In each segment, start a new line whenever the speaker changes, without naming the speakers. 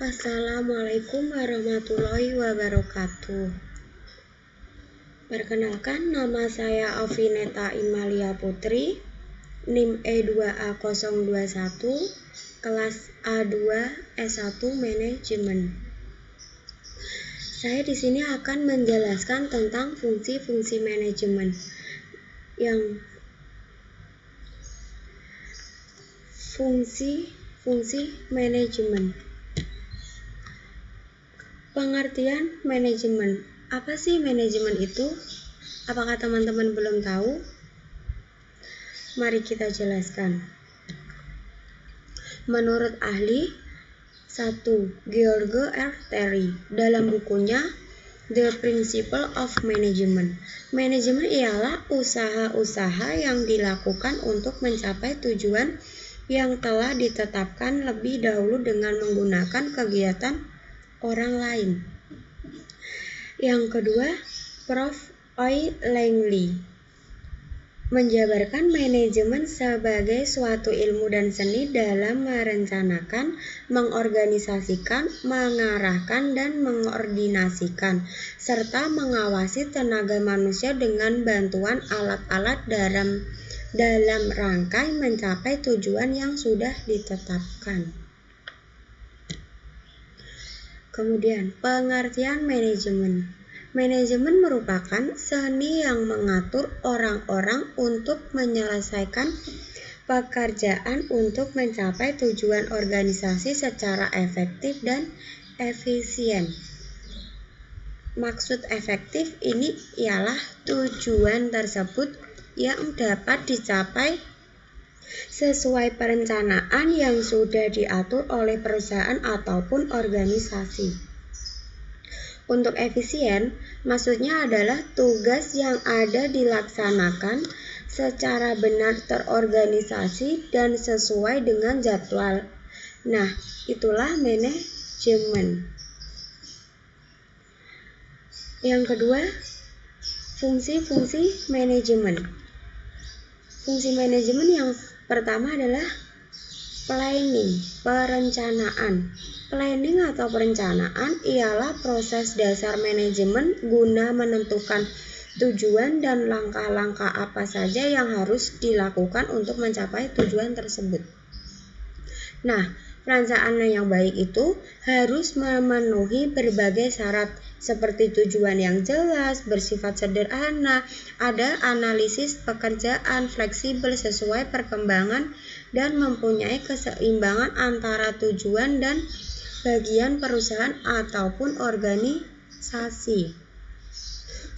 Assalamualaikum warahmatullahi wabarakatuh. Perkenalkan, nama saya Avineta Imalia Putri, NIM E2A021, kelas A2 S1 Manajemen. Saya di sini akan menjelaskan tentang fungsi-fungsi manajemen. Fungsi manajemen. Pengertian manajemen. Apa sih manajemen itu? Apakah teman-teman belum tahu? Mari kita jelaskan. Menurut ahli 1. George R. Terry dalam bukunya The Principle of Management. Manajemen ialah usaha-usaha yang dilakukan untuk mencapai tujuan yang telah ditetapkan lebih dahulu dengan menggunakan kegiatan orang lain. Yang kedua, Prof. Oi Langley menjabarkan manajemen sebagai suatu ilmu dan seni dalam merencanakan, mengorganisasikan, mengarahkan, dan mengordinasikan, serta mengawasi tenaga manusia dengan bantuan alat-alat dalam rangka mencapai tujuan yang sudah ditetapkan. Kemudian, pengertian manajemen. Manajemen merupakan seni yang mengatur orang-orang untuk menyelesaikan pekerjaan untuk mencapai tujuan organisasi secara efektif dan efisien. Maksud efektif ini ialah tujuan tersebut yang dapat dicapai sesuai perencanaan yang sudah diatur oleh perusahaan ataupun organisasi. Untuk efisien, maksudnya adalah tugas yang ada dilaksanakan secara benar, terorganisasi, dan sesuai dengan jadwal. Nah, itulah manajemen. Yang kedua, fungsi-fungsi manajemen. Fungsi manajemen yang pertama adalah planning, perencanaan. Planning atau perencanaan ialah proses dasar manajemen guna menentukan tujuan dan langkah-langkah apa saja yang harus dilakukan untuk mencapai tujuan tersebut. Nah, perencanaan yang baik itu harus memenuhi berbagai syarat seperti tujuan yang jelas, bersifat sederhana, ada analisis pekerjaan fleksibel sesuai perkembangan, dan mempunyai keseimbangan antara tujuan dan bagian perusahaan ataupun organisasi.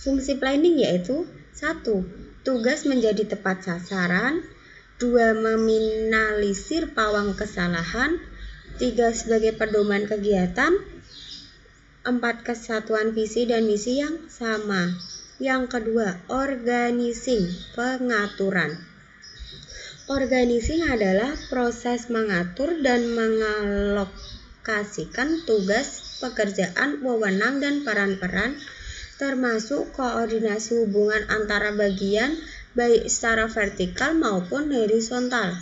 Fungsi planning yaitu 1. Tugas menjadi tepat sasaran, 2. meminimalisir pawang kesalahan, 3. sebagai pedoman kegiatan, 4. kesatuan visi dan misi yang sama. Yang kedua, organizing, pengaturan. Organizing adalah proses mengatur dan mengalokasikan tugas, pekerjaan, wewenang, dan peran-peran, termasuk koordinasi hubungan antara bagian, baik secara vertikal maupun horizontal,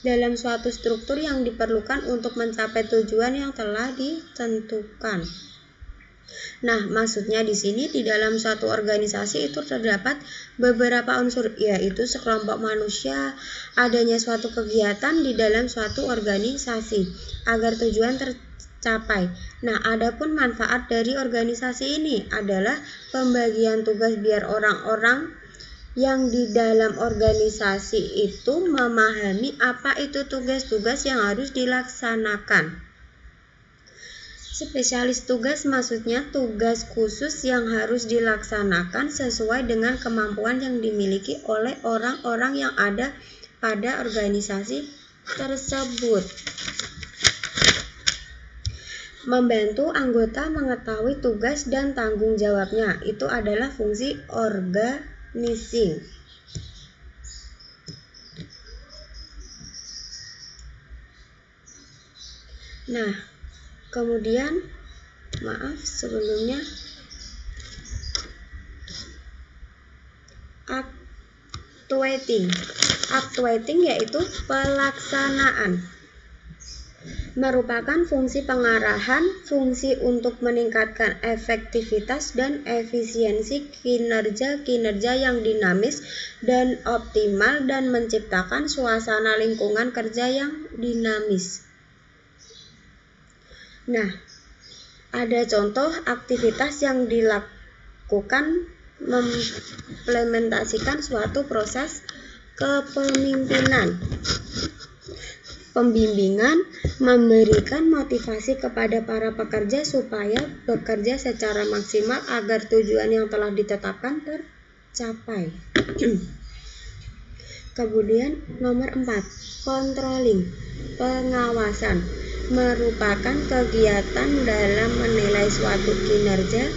dalam suatu struktur yang diperlukan untuk mencapai tujuan yang telah ditentukan. Nah, maksudnya di sini di dalam suatu organisasi itu terdapat beberapa unsur, yaitu sekelompok manusia, adanya suatu kegiatan di dalam suatu organisasi agar tujuan tercapai. Nah, adapun manfaat dari organisasi ini adalah pembagian tugas biar orang-orang yang di dalam organisasi itu memahami apa itu tugas-tugas yang harus dilaksanakan. Spesialis tugas maksudnya tugas khusus yang harus dilaksanakan sesuai dengan kemampuan yang dimiliki oleh orang-orang yang ada pada organisasi tersebut. Membantu anggota mengetahui tugas dan tanggung jawabnya, itu adalah fungsi organizing. Nah, kemudian, maaf sebelumnya, actuating yaitu pelaksanaan. merupakan fungsi pengarahan, fungsi untuk meningkatkan efektivitas dan efisiensi kinerja yang dinamis dan optimal dan menciptakan suasana lingkungan kerja yang dinamis. Nah, ada contoh aktivitas yang dilakukan mengimplementasikan suatu proses kepemimpinan. Pembimbingan memberikan motivasi kepada para pekerja supaya bekerja secara maksimal agar tujuan yang telah ditetapkan tercapai. Kemudian nomor 4, controlling, pengawasan, merupakan kegiatan dalam menilai suatu kinerja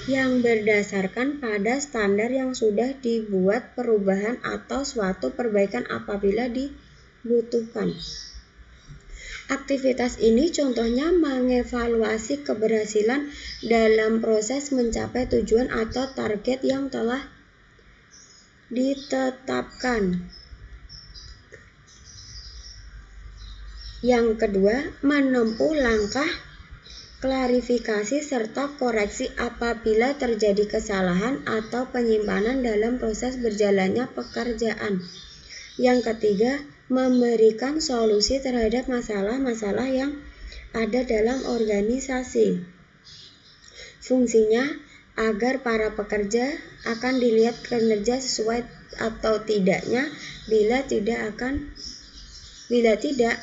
yang berdasarkan pada standar yang sudah dibuat perubahan atau suatu perbaikan apabila dibutuhkan. Aktivitas ini contohnya mengevaluasi keberhasilan dalam proses mencapai tujuan atau target yang telah ditetapkan. Yang kedua, menempuh langkah klarifikasi serta koreksi apabila terjadi kesalahan atau penyimpanan dalam proses berjalannya pekerjaan. Yang ketiga, memberikan solusi terhadap masalah-masalah yang ada dalam organisasi. Fungsinya agar para pekerja akan dilihat kinerja sesuai atau tidaknya, bila tidak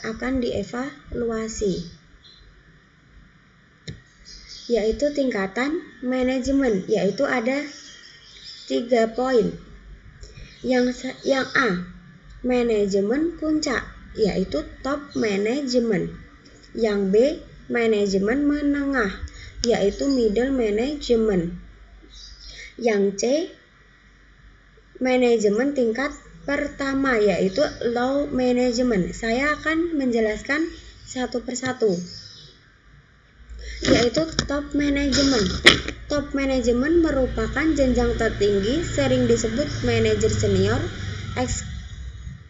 akan dievaluasi. Yaitu tingkatan manajemen, yaitu ada 3 poin. Yang A, manajemen puncak, yaitu top management. Yang B, manajemen menengah, yaitu middle management. Yang C, manajemen tingkat pertama, yaitu low management. Saya akan menjelaskan satu persatu. Yaitu top management. Top management merupakan jenjang tertinggi, sering disebut manajer senior,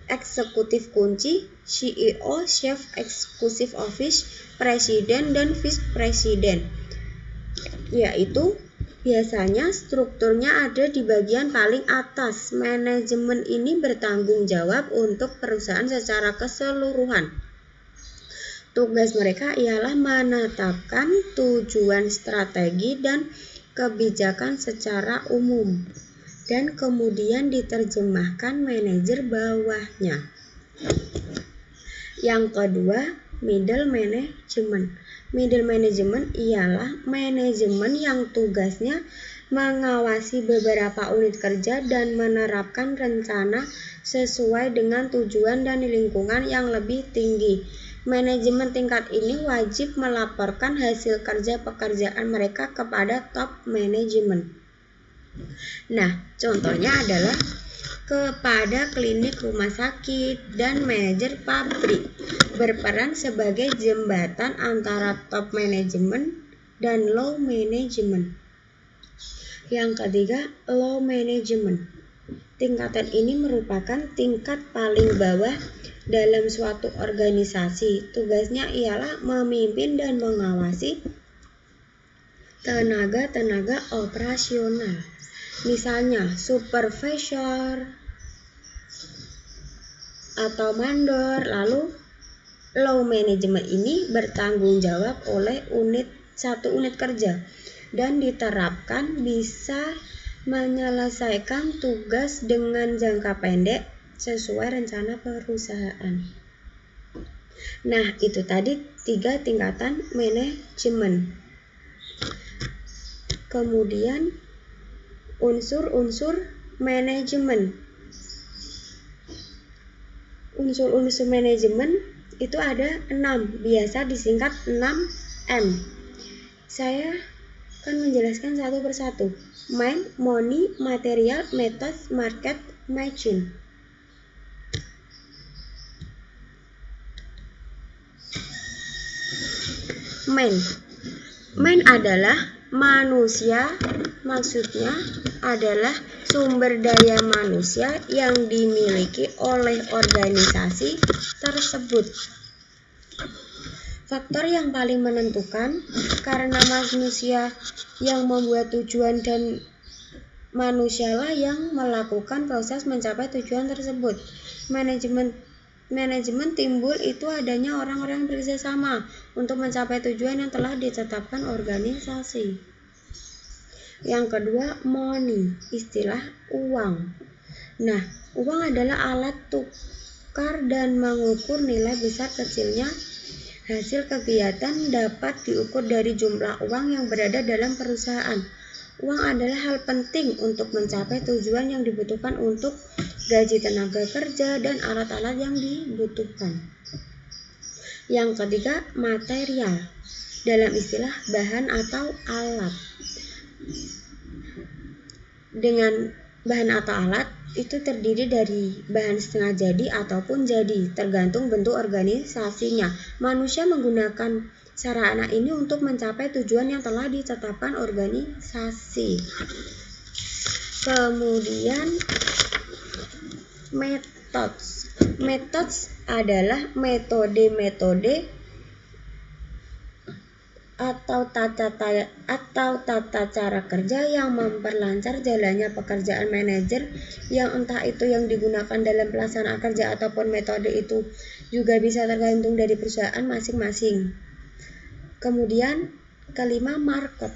eksekutif kunci, CEO, Chief Executive Office, Presiden, dan Vice President. Yaitu biasanya strukturnya ada di bagian paling atas. Manajemen ini bertanggung jawab untuk perusahaan secara keseluruhan. Tugas mereka ialah menetapkan tujuan strategi dan kebijakan secara umum, dan kemudian diterjemahkan manajer bawahnya. Yang kedua, middle management. Middle management ialah manajemen yang tugasnya mengawasi beberapa unit kerja dan menerapkan rencana sesuai dengan tujuan dan lingkungan yang lebih tinggi. Manajemen tingkat ini wajib melaporkan hasil kerja pekerjaan mereka kepada top management. Nah, contohnya adalah kepada klinik rumah sakit dan manajer pabrik, berperan sebagai jembatan antara top management dan low management. Yang ketiga, low management. Tingkatan ini merupakan tingkat paling bawah dalam suatu organisasi. Tugasnya ialah memimpin dan mengawasi tenaga operasional. Misalnya supervisor atau mandor. Lalu low management ini bertanggung jawab oleh satu unit kerja dan diterapkan bisa menyelesaikan tugas dengan jangka pendek sesuai rencana perusahaan. Nah, itu tadi 3 tingkatan manajemen. Kemudian unsur-unsur manajemen. Unsur-unsur manajemen itu ada 6, biasa disingkat 6M. Saya akan menjelaskan satu persatu. Man, money, material, method, market, machine. Man adalah manusia, maksudnya adalah sumber daya manusia yang dimiliki oleh organisasi tersebut. Faktor yang paling menentukan karena manusia yang membuat tujuan dan manusialah yang melakukan proses mencapai tujuan tersebut. Manajemen timbul itu adanya orang-orang yang bekerja sama untuk mencapai tujuan yang telah ditetapkan organisasi. Yang kedua, money, istilah uang. Nah, uang adalah alat tukar dan mengukur nilai besar kecilnya hasil kegiatan dapat diukur dari jumlah uang yang berada dalam perusahaan. Uang adalah hal penting untuk mencapai tujuan yang dibutuhkan untuk gaji tenaga kerja dan alat-alat yang dibutuhkan. Yang ketiga, material, dalam istilah bahan atau alat. Dengan bahan atau alat itu terdiri dari bahan setengah jadi ataupun jadi, tergantung bentuk organisasinya. Manusia menggunakan sarana ini untuk mencapai tujuan yang telah ditetapkan organisasi. Kemudian methods. Methods adalah metode-metode atau tata cara kerja yang memperlancar jalannya pekerjaan manajer, yang entah itu yang digunakan dalam pelaksanaan kerja ataupun metode itu juga bisa tergantung dari perusahaan masing-masing. Kemudian kelima, market,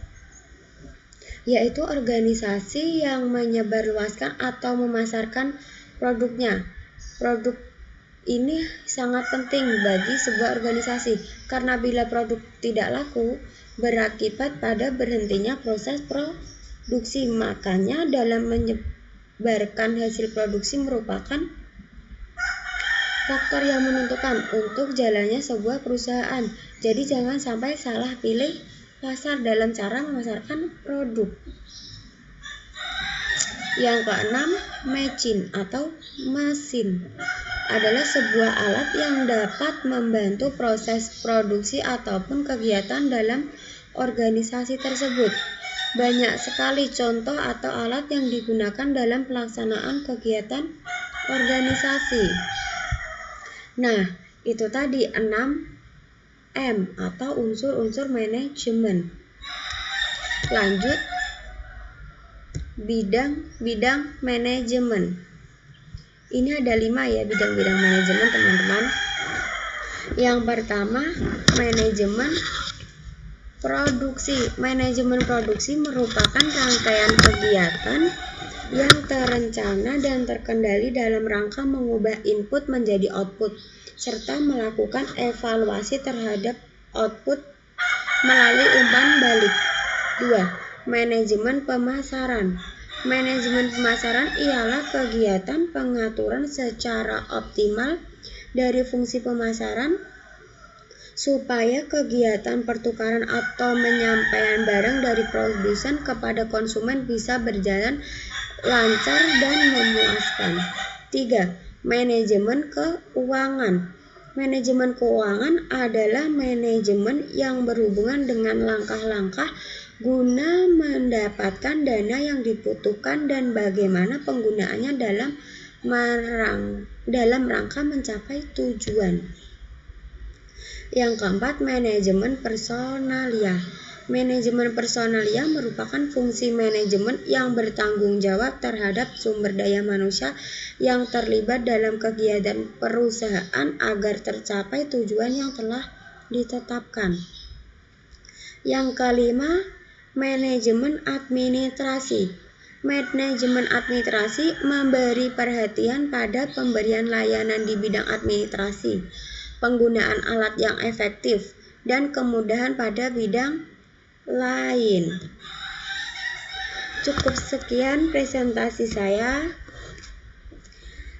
yaitu organisasi yang menyebarluaskan atau memasarkan produknya. Produk ini sangat penting bagi sebuah organisasi karena bila produk tidak laku berakibat pada berhentinya proses produksi. Makanya dalam menyebarkan hasil produksi merupakan faktor yang menentukan untuk jalannya sebuah perusahaan. Jadi jangan sampai salah pilih pasar dalam cara memasarkan produk. Yang keenam, machine atau mesin adalah sebuah alat yang dapat membantu proses produksi ataupun kegiatan dalam organisasi tersebut. Banyak sekali contoh atau alat yang digunakan dalam pelaksanaan kegiatan organisasi. Nah, itu tadi 6M atau unsur-unsur manajemen. Lanjut, bidang manajemen. Ini ada 5 ya bidang-bidang manajemen teman-teman. Yang pertama, manajemen produksi. Manajemen produksi merupakan rangkaian kegiatan yang terencana dan terkendali dalam rangka mengubah input menjadi output, serta melakukan evaluasi terhadap output melalui umpan balik. 2. Manajemen pemasaran. Manajemen pemasaran ialah kegiatan pengaturan secara optimal dari fungsi pemasaran supaya kegiatan pertukaran atau penyampaian barang dari produsen kepada konsumen bisa berjalan lancar dan memuaskan. 3. Manajemen keuangan. Manajemen keuangan adalah manajemen yang berhubungan dengan langkah-langkah guna mendapatkan dana yang dibutuhkan dan bagaimana penggunaannya dalam rangka mencapai tujuan. Yang keempat, manajemen personalia. Manajemen personalia merupakan fungsi manajemen yang bertanggung jawab terhadap sumber daya manusia yang terlibat dalam kegiatan perusahaan agar tercapai tujuan yang telah ditetapkan. Yang kelima, manajemen administrasi. Manajemen administrasi memberi perhatian pada pemberian layanan di bidang administrasi, penggunaan alat yang efektif, dan kemudahan pada bidang lain. Cukup sekian presentasi saya.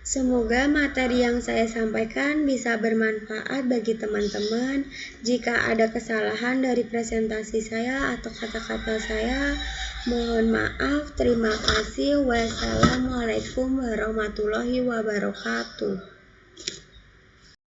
Semoga materi yang saya sampaikan bisa bermanfaat bagi teman-teman. Jika ada kesalahan dari presentasi saya atau kata-kata saya, mohon maaf. Terima kasih. Wassalamualaikum warahmatullahi wabarakatuh.